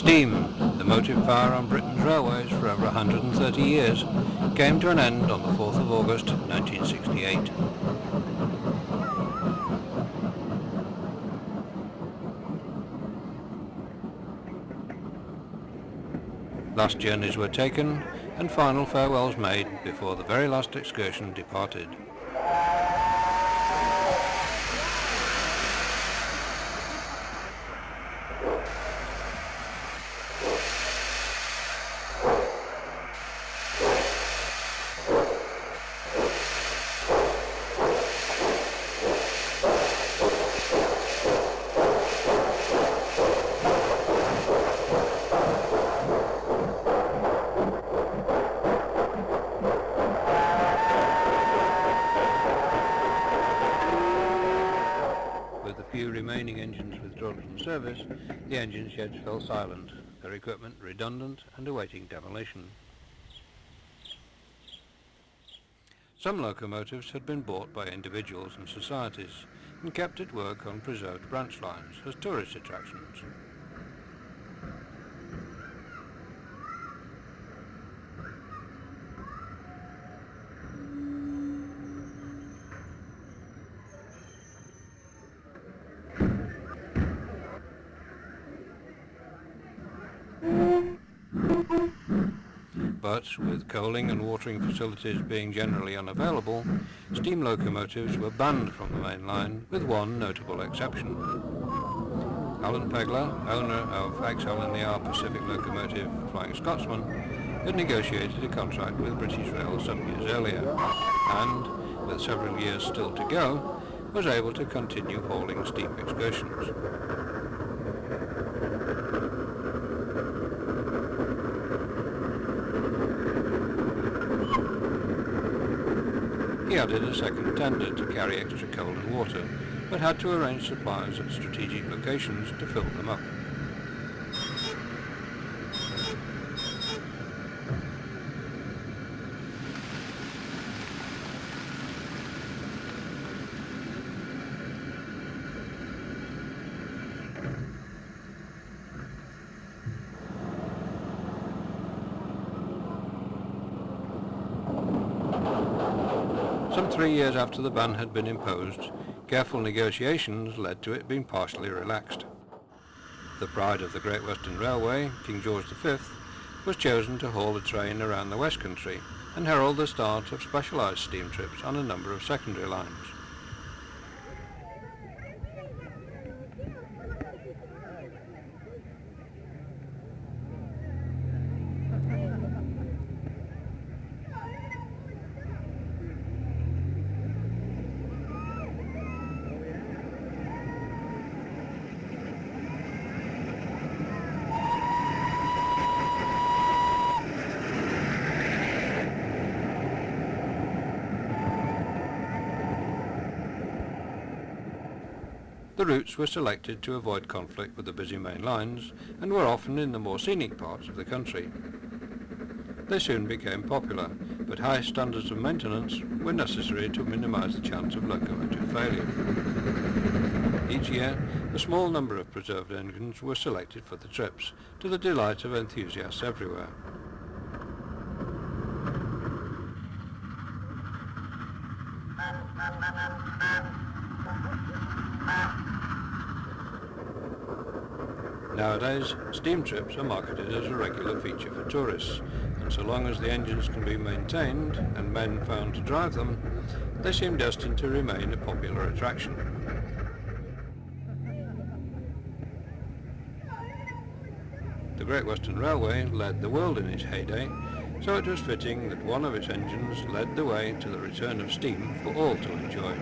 Steam, the motive power on Britain's railways for over 130 years, came to an end on the 4th of August 1968. Last journeys were taken and final farewells made before the very last excursion departed. Few remaining engines withdrawn from service, the engine sheds fell silent, their equipment redundant and awaiting demolition. Some locomotives had been bought by individuals and societies and kept at work on preserved branch lines as tourist attractions. But with coaling and watering facilities being generally unavailable, steam locomotives were banned from the main line, with one notable exception. Alan Pegler, owner of ex-LNER Pacific locomotive Flying Scotsman, had negotiated a contract with British Rail some years earlier, and, with several years still to go, was able to continue hauling steam excursions. He added a second tender to carry extra coal and water, but had to arrange supplies at strategic locations to fill them up. Some 3 years after the ban had been imposed, careful negotiations led to it being partially relaxed. The pride of the Great Western Railway, King George V, was chosen to haul a train around the West Country and herald the start of specialised steam trips on a number of secondary lines. The routes were selected to avoid conflict with the busy main lines and were often in the more scenic parts of the country. They soon became popular, but high standards of maintenance were necessary to minimise the chance of locomotive failure. Each year, a small number of preserved engines were selected for the trips, to the delight of enthusiasts everywhere. Nowadays, steam trips are marketed as a regular feature for tourists, and so long as the engines can be maintained and men found to drive them, they seem destined to remain a popular attraction. The Great Western Railway led the world in its heyday, so it was fitting that one of its engines led the way to the return of steam for all to enjoy.